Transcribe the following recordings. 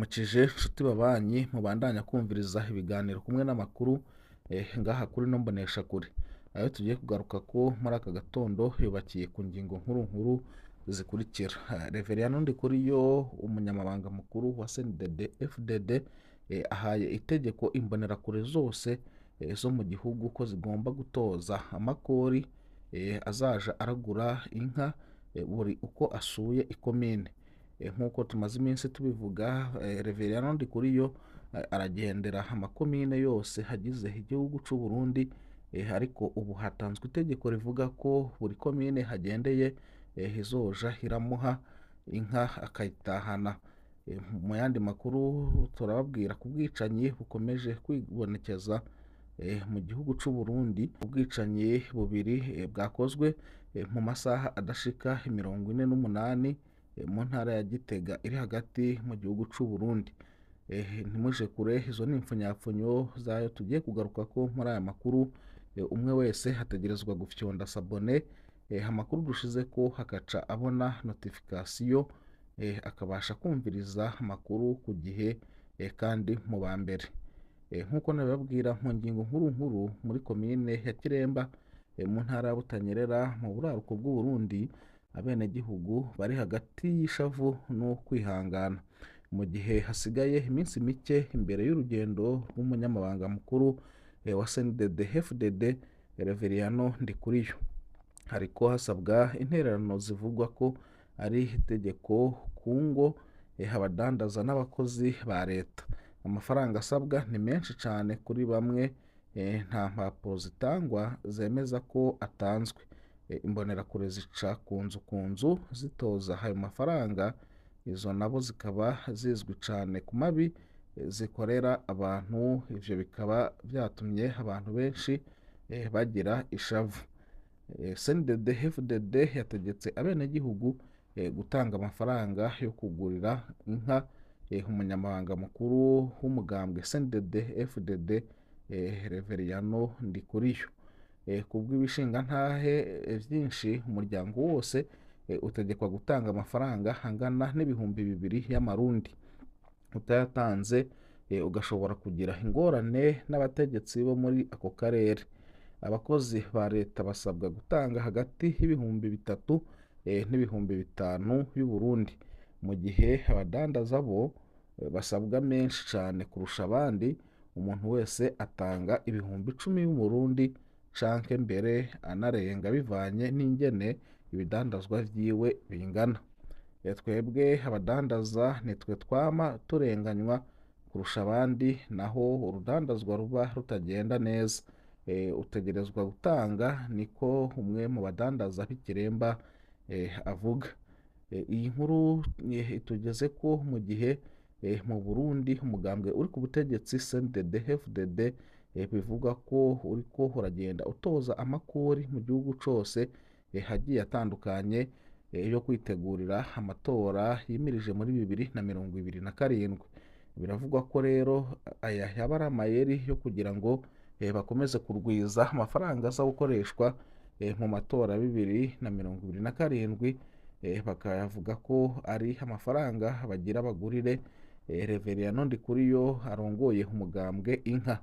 Ndabaramukije nshuti babanyi mubandanya kumviriza ibiganiro kumwe n'amakuru ngaha kuri ino mboneshakure. Ayo tugiye kugarukako muri aka gatondo yubakiye ku ngingo nkuru nkuru zikurikira. Reveriyano Ndikuriyo, umunyamabanga mukuru wa CNDD-FDD, ahaye itegeko imbonerakure zose zo mu gihugu ko zigomba gutoza amakori azaja aragura inka buri uko asuye ikomine. Nk'uko tumaze iminsi tubivuga, Reveriyano Ndikuriyo aragendera amakomine yose hagize igihugu c'u Burundi, ariko ubu hatanzwe itegeko rivuga ko buri komine hagendeye izoja iramuha inka akayitahana. Mu yandi makuru turababwira ku bwicanyi bukomeje kwibonekeza mu gihugu c'u Burundi, ubwicanyi bubiri bwakozwe mu masaha adashika 48 mu ntara ya Gitega iri hagati mu gihugu c'u Burundi. Ntimuje kure, izo ni impfunyapfunyo zayo tugiye kugarukako muri aya makuru. Umwe wese hategerezwa gufyonda sabone, amakuru dushizeko hagaca abona notification, akabasha kumviriza amakuru ku gihe kandi mu ba mbere. Nk'uko nabibabwira mu ngingo nkuru nkuru, muri komine ya Kiremba mu ntara ya Butanyerera mu buraruko bw'u Burundi, abenegihugu bari hagati y'ishavu no kwihangana mu gihe hasigaye iminsi mike imbere y'urugendo rw'umunyamabanga mukuru wa CNDD-FDD Reveriyano Ndikuriyo. Hariko hasabwa intererano zivugwa ko ari itegeko ku ngo, abadandaza n'abakozi ba leta. Amafaranga asabwa ni menshi cane kuri bamwe, nta mpapuro zitangwa zemeza ko atanzwe. Imbonerakure zica ku nzu zitoza ayo mafaranga, izo nabo zikaba zizwi cane ku mabi zikorera abantu. Ivyo bikaba vyatumye abantu benshi bagira ishavu. CNDD-FDD yategetse abenegihugu gutanga amafaranga yo kugurira inka umunyamabanga mukuru w'umugambwe CNDD-FDD Reveriyano Ndikuriyo. Kubw'ibishingantahe vyinshi, umuryango wose utegekwa gutanga amafaranga angana n'ibihumbi 2 y'amarundi. Utayatanze ugashobora kugira ingorane n'abategetsi bo muri ako karere. Abakozi ba leta basabwa gutanga hagati y'ibihumbi 3 n'ibihumbi 5 y'Uburundi, mu gihe abadandaza bo basabwa menshi cane kurusha abandi. Umuntu wese atanga ibihumbi 10 y'Umurundi canke mbere anarenga bivanye n'ingene ibidandazwa vyiwe bingana. Twebwe abadandaza nitwe twama turenganywa kurusha abandi, naho urudandazwa ruba rutagenda neza. Utegerezwa gutanga, niko umwe mu badandaza b'Ikiremba avuga. Iyi nkuru itugeze ko mu gihe mu Burundi umugambwe uri ku butegetsi CNDD-FDD bivuga ko uriko uragenda utoza amakori mu gihugu cose hagiye atandukanye yo kwitegurira amatora yimirije muri 2027. Biravugwa ko rero aya yaba ari amayeri yo kugira ngo bakomeze kurwiza amafaranga aza gukoreshwa mu matora 2027. Bakayavuga ko ari amafaranga bagira bagurire Reveriyano Ndikuriyo arongoye umugambwe inka.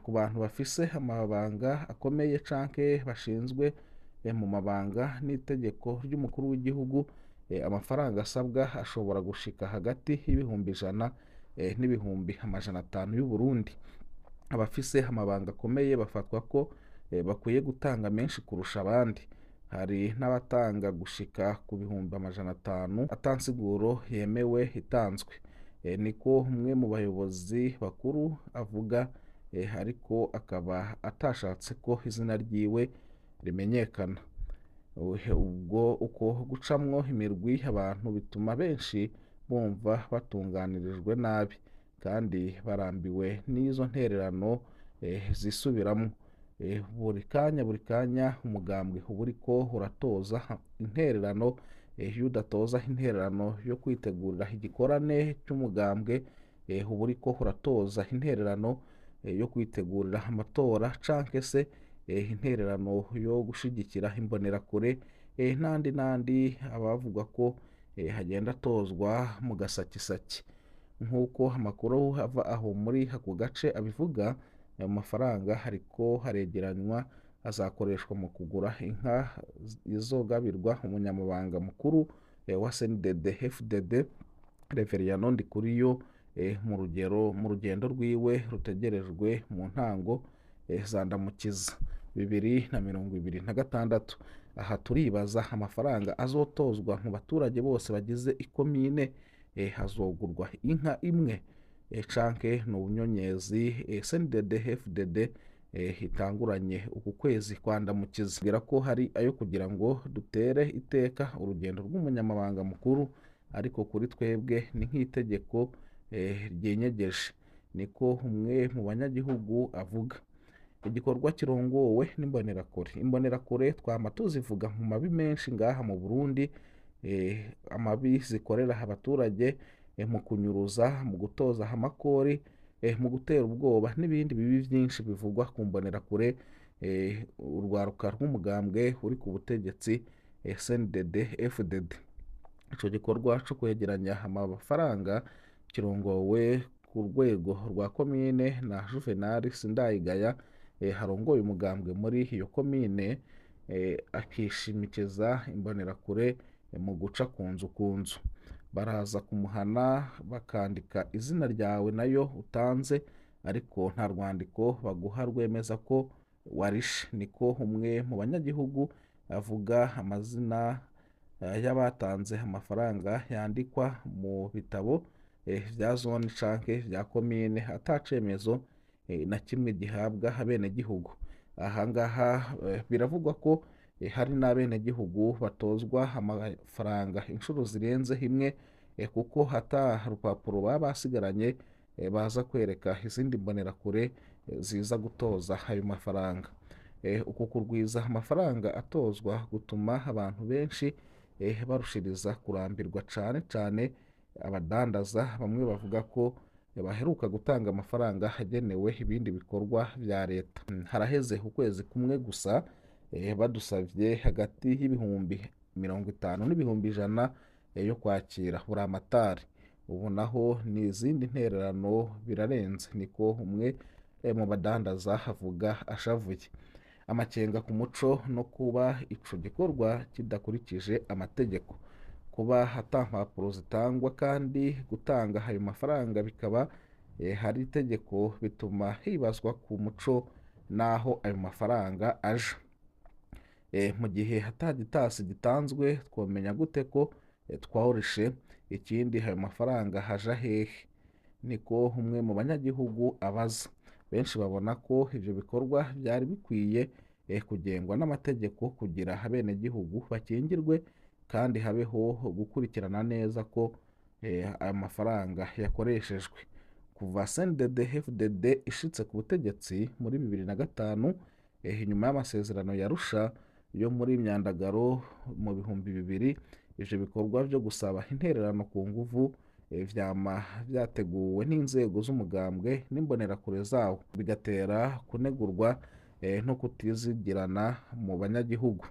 Ku bantu bafise amabanga akomeye canke bashinzwe mu mabanga n'itegeko ry'umukuru w'igihugu, amafaranga asabwa ashobora gushika hagati y'ibihumbi 100 n'ibihumbi 500 y'Uburundi. Abafise amabanga akomeye bafatwa ko bakwiye gutanga menshi kurusha abandi. Hari n'abatanga gushika ku bihumbi 500 atansiguro yemewe itanzwe. Niko umwe mu bayobozi bakuru avuga, ariko akaba atashatse ko izina ryiwe rimenyekana. Ubwo uko gucamwo imirwi abantu bituma benshi bumva batunganirijwe nabi, kandi barambiwe n'izo ntererano zisubiramwo. Buri kanya umugambwe uba uriko uratoza intererano. Iyo udatoza intererano yo kwitegurira igikorane c'umugambwe, uba uriko uratoza intererano yo kwitegurira amatora canke se intererano yo gushigikira imbonerakure n'andi abavuga ko hagenda atozwa mu gasakisaki. nk'uko amakuru ava aho muri ako gace abivuga, ayo mafaranga hariko haregeranywa azakoreshwa mu kugura inka izogabirwa umunyamabanga mukuru wa CNDD FDD Reveriyano Ndikuriyo mu rugendo rwiwe rutegerejwe mu ntango za Ndamukiza 2026. Aha turibaza amafaranga azotozwa mu baturage bose bagize ikomine, hazogurwa inka imwe canke ni ubunyonyezi CNDD FDD hitanguranye uku kwezi kwa Ndamukiza. Kugira ko hari ayo kugira ngo dutere iteka urugendo rw'umunyamabanga mukuru, ariko kuri twebwe ni nk'itegeko ryenyegeje, niko umwe mu banyagihugu avuga. Igikorwa kirongowe n'imbonerakure. Imbonerakure twama tuzivuga mu mabi menshi ngaha mu Burundi, amabi zikorera abaturage mu kunyuruza, mu gutoza amakori, mu gutera ubwoba n'ibindi bibi byinshi bivugwa ku mbonerakure, urwaruka rw'umugambwe uri ku butegetsi CNDD FDD. Ico gikorwa cyo kwegeranya amafaranga kirongowe ku rwego rwa komine na Juvenal Sindayigaya, harongoye umugambwe muri iyo komine, akishimikiza imbonerakure mu guca ku nzu. Baraza kumuhana bakandika izina ryawe nayo utanze, ariko nta rwandiko baguha rwemeza ko warishe. Niko umwe mu banyagihugu avuga. Amazina y'abatanze amafaranga yandikwa mu bitabo vya zone canke vya komine, atacemezo na kimwe gihabwa abenegihugu. Ahangaha biravugwa ko hari n'abenegihugu batozwa amafaranga inshuro zirenze imwe, kuko hata rupapuro baba basigaranye baza kwereka izindi mbonerakure ziza gutoza ayo mafaranga. Uku kurwiza amafaranga atozwa gutuma abantu benshi barushiriza kurambirwa cane abadandaza. Bamwe bavuga ko baheruka gutanga amafaranga agenewe ibindi bikorwa vya leta. Haraheze ukwezi kumwe gusa badusavye hagati y'ibihumbi 50 n'ibihumbi 100 yo kwakira buramatari. Ubu naho ni izindi ntererano birarenze, niko umwe mu badandaza avuga ashavuye. Amakenga ku muco no kuba ico gikorwa kidakurikije amategeko, kuba ata mpapuro zitangwa kandi gutanga ayo mafaranga bikaba hari itegeko, bituma hibazwa ku muco naho ayo mafaranga aje. Mu gihe hatagitasi gitanzwe twomenya gute ko twahorishe? Ikindi, ayo mafaranga haja hehe? Niko umwe mu banyagihugu abaza. Benshi babona ko ivyo bikorwa byari bikwiye kugengwa n'amategeko kugira abenegihugu bakingirwe, kandi habeho gukurikirana neza ko ayo mafaranga yakoreshejwe. Kuva CNDD FDD ishitse ku butegetsi muri 2005, inyuma y'amasezerano ya Arusha yo muri Myandagaro mu 2000, ivyo bikorwa vyo gusaba intererano ku nguvu vyama vyateguwe n'inzego z'umugambwe n'imbonerakure zawo, bigatera kunegurwa no kutizigirana mu banyagihugu.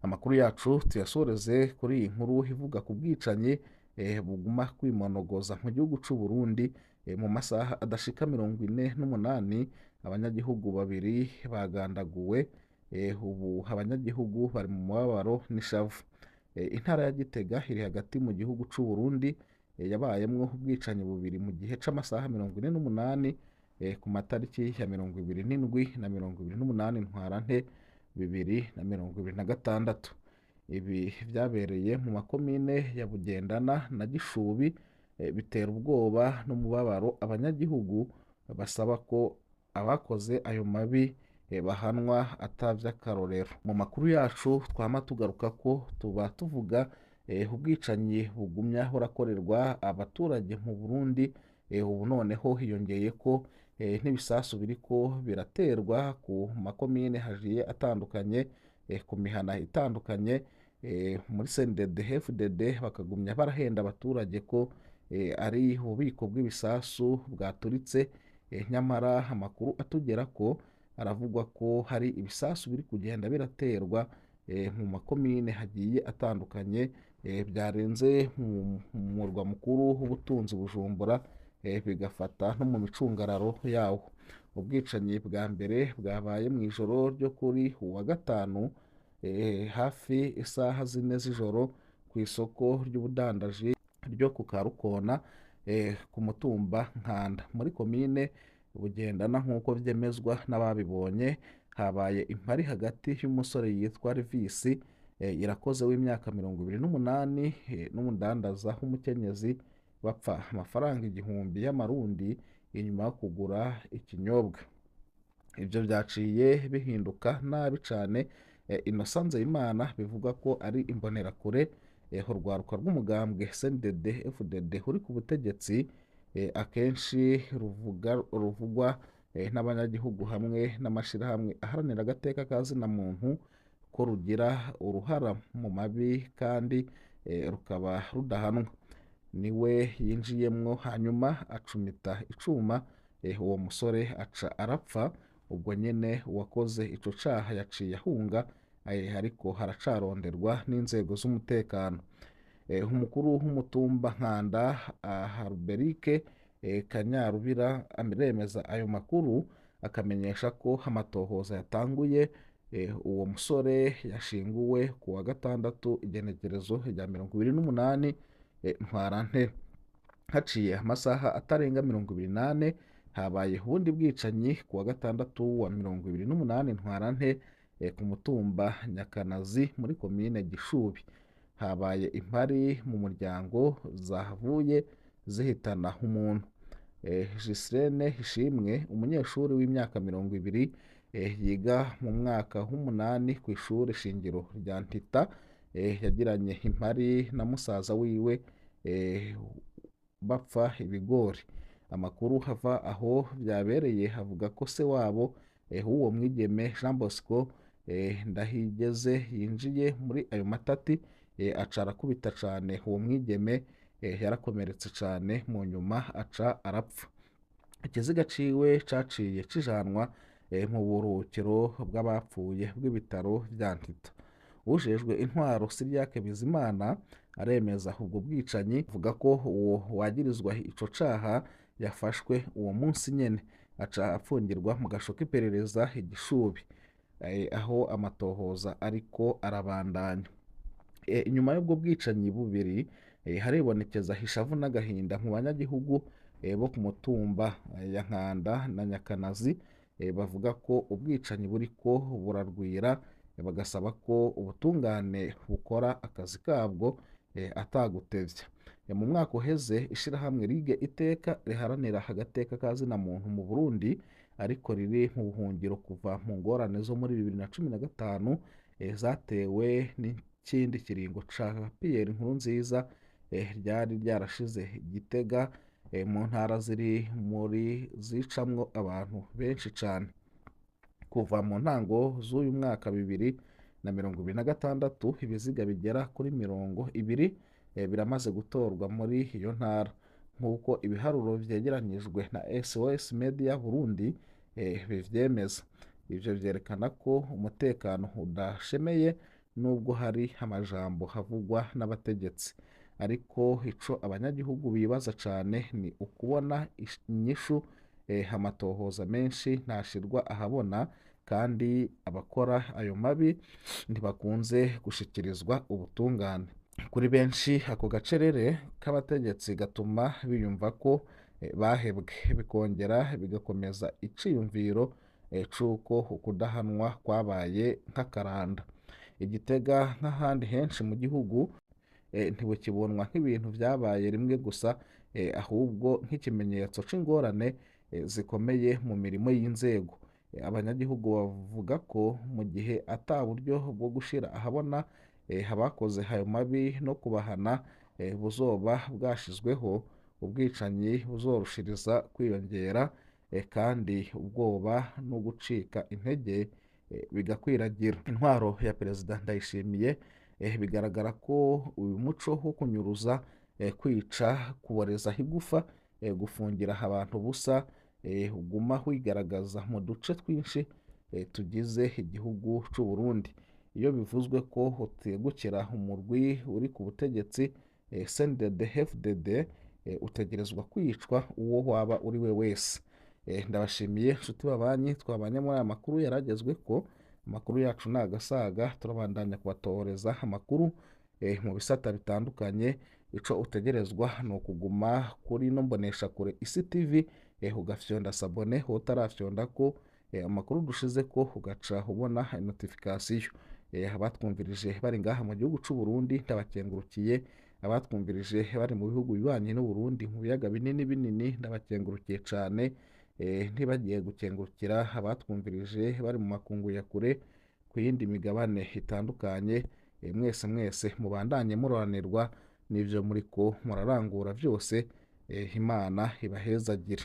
Amakuru yacu tuyasoreze kuri iyi nkuru ivuga ku bwicanyi buguma kwimonogoza mu gihugu c'u Burundi. Mu masaha adashika 48 abanyagihugu 2 bagandaguwe. Ubu abanyagihugu bari mu mubabaro n'ishavu. Intara ya Gitega iri hagati mu gihugu c'u Burundi, yabayemwo ubwicanyi bubiri mu gihe c'amasaha 48 ku matariki ya 27 na 28 Ntwarante 2026. Ibi vyabereye mu makomine ya Bugendana na Gishubi, bitera ubwoba n'umubabaro abanyagihugu, basaba ko abakoze ayo mabi bahanwa atavy'akarorero. Mu makuru yacu twama tugaruka ko tuba tuvuga ubwicanyi bugumya burakorerwa abaturage mu Burundi. Ubu noneho hiyongeye ko n'ibisasu biriko biraterwa ku makomine hajiye atandukanye, ku mihana itandukanye. Muri CNDD FDD bakagumya barahenda abaturage ko ari ububiko bw'ibisasu bwaturitse, nyamara amakuru atugera ko aravugwa ko hari ibisasu biri kugenda biraterwa mu makomine hagiye atandukanye, byarenze mu murwa mukuru w'ubutunzi Bujumbura, bigafata no mu micungararo yawo. Ubwicanyi bwa mbere bwabaye mu ijoro ryo kuri uwa gatanu, hafi isaha 4 z'ijoro ku isoko ry'ubudandaji ryo ku Karukona, ku mutumba Nkanda muri komine Bugendana. Nk'uko vyemezwa n'ababibonye, habaye impari hagati y'umusore yitwa Revisi Irakoze w'imyaka 28 n'umudandaza w'umukenyezi, bapfa amafaranga 1000 y'amarundi inyuma yo kugura ikinyobwa. Ivyo vyaciye bihinduka nabi cane. Innocent Nzeyimana bivuga ko ari imbonerakure, urwaruka rw'umugambwe CNDD FDD uri ku butegetsi, akenshi ruvugwa n'abanyagihugu hamwe n'amashirahamwe aharanira agateka ka zina muntu ko rugira uruhara mu mabi kandi rukaba rudahanwa. Niwe yinjiyemwo hanyuma acumita icuma, uwo musore aca arapfa. Ubwo nyene uwakoze ico caha yaciye ahunga, ariko haracaronderwa n'inzego z'umutekano. Umukuru w'umutumba Nkanda Haruberike Kanyarubira aremeza ayo makuru, akamenyesha ko amatohoza yatanguye. Uwo musore yashinguwe ku wa gatandatu igenekerezo rya 28 Ntwarante. Haciye amasaha atarenga 28 habaye ubundi bwicanyi ku wa gatandatu wa 28 Ntwarante, ku mutumba Nyakanazi muri komine Gishubi. Habaye impari mu muryango zahavuye zihitana umuntu. Gislene Ishimwe, umunyeshuri w'imyaka 20, yiga mu mwaka w'umunani ku ishuri shingiro rya Ntita, yagiranye impari na musaza wiwe, bapfa ibigori. Amakuru hava aho byabereye havuga ko se wabo w'uwo mwigeme Jean Bosco Ndahigeze yinjiye muri ayo matati, aca arakubita cane uwo mwigeme, yarakomeretse cane, mu nyuma aca arapfa. Ikiziga ciwe caciye kijanwa mu buruhukiro bw'abapfuye bw'ibitaro vya Ntita. Ujejwe intwaro Siriake Bizimana aremeza ubwo bwicanyi, avuga ko uwo wagirizwa ico caha yafashwe uwo munsi nyene, aca apfungirwa mu gasho k'iperereza Igishubi, aho amatohoza ariko arabandanya. Inyuma y'ubwo bwicanyi bubiri, haribonekeza ishavu n'agahinda mu banyagihugu bo ku mutumba ya Nkanda na Nyakanazi, bavuga ko ubwicanyi buriko burarwira, bagasaba ko ubutungane bukora akazi kabwo atagutevya. Mu mwaka uheze ishirahamwe Ligue Iteka riharanira agateka ka zina muntu mu Burundi, ariko riri mu buhungiro kuva mu ngorane zo muri 2015, zatewe n'ikindi kiringo ca Pierre Nkurunziza, ryari ryarashize Gitega, mu ntara ziri muri zicamwo abantu benshi cane. Kuva mu ntango z'uyu mwaka 2026, ibiziga bigera kuri 20 biramaze gutorwa muri iyo ntara, nk'uko ibiharuro vyegeranyijwe na SOS Media Burundi bivyemeza. Ivyo vyerekana ko umutekano udashemeye, nubwo hari amajambo havugwa n'abategetsi. Ariko ico abanyagihugu bibaza cane ni ukubona inyishu. Amatohoza menshi ntashirwa ahabona, kandi abakora ayo mabi ntibakunze gushikirizwa ubutungane. Kuri benshi ako gacerere k'abategetsi gatuma biyumva ko bahebwe, bikongera bigakomeza iciyumviro c'uko ukudahanwa kwabaye nk'akaranda. Igitega nk'ahandi henshi mu gihugu, ntibukibonwa nk'ibintu vyabaye rimwe gusa, ahubwo nk'ikimenyetso c'ingorane zikomeye mu mirimo y'inzego. Abanyagihugu bavuga ko mu gihe ata buryo bwo gushira ahabona abakoze ayo mabi no kubahana buzoba bwashizweho, ubwicanyi buzorushiriza kwiyongera, kandi ubwoba no gucika intege bigakwiragira. Intwaro ya Perezida Ndayishimiye, bigaragara ko uyu muco wo kunyuruza, kwica, kuboreza igufa, gufungira abantu busa, uguma wigaragaza mu duce twinshi tugize igihugu c'u Burundi. iyo bivuzwe ko utegukira umurwi uri ku butegetsi CNDD-FDD, utegerezwa kwicwa uwo waba uri we wese. Ndabashimiye nshuti babanyi twabanye muri aya makuru yaragezweko. Amakuru yacu nagasaga, turabandanya kubatoreza amakuru mu bisata bitandukanye. Ico utegerezwa ni ukuguma kuri no mboneshakure Isi TV, ugafyonda sabone utarafyondako amakuru dushizeko, ugaca ubona notification. Abatwumvirije bari ngaha mu gihugu c'u Burundi ndabakengurukiye, abatwumvirije bari mu bihugu bibanye n'u Burundi mu biyaga binini binini ndabakengurukiye cane. Ntibagiye gukengurukira abatwumvirije bari mu makungu ya kure ku yindi migabane itandukanye. Mwese mubandanye muroranirwa n'ivyo muriko murarangura vyose. Imana ibahezagire.